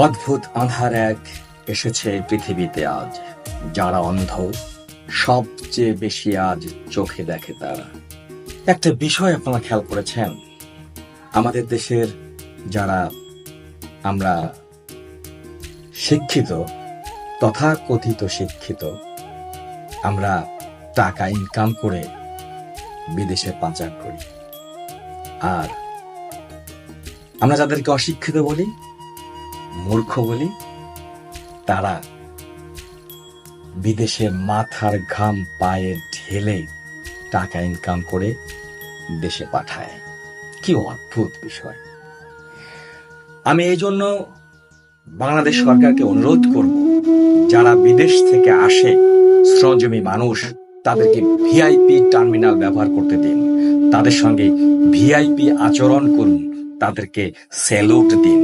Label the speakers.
Speaker 1: অদ্ভুত আঁধার এক এসেছে পৃথিবীতে আজ। যারা অন্ধ সবচেয়ে বেশি আজ চোখে দেখে তারা। একটা বিষয় আপনারা খেয়াল করেছেন, আমাদের দেশের যারা আমরা শিক্ষিত, তথাকথিত শিক্ষিত, আমরা টাকা ইনকাম করে বিদেশে পাচার করি। আর আমরা যাদেরকে অশিক্ষিত বলি, মূর্খ বলি, তারা বিদেশে মাথার ঘাম পায়ে ঢেলে টাকা ইনকাম করে দেশে পাঠায়। কি অদ্ভুত বিষয়! আমি এই জন্য বাংলাদেশ সরকারকে অনুরোধ করব, যারা বিদেশ থেকে আসে শ্রমজীবী মানুষ, তাদেরকে ভিআইপি টার্মিনাল ব্যবহার করতে দিন, তাদের সঙ্গে ভিআইপি আচরণ করুন, তাদেরকে স্যালুট দিন।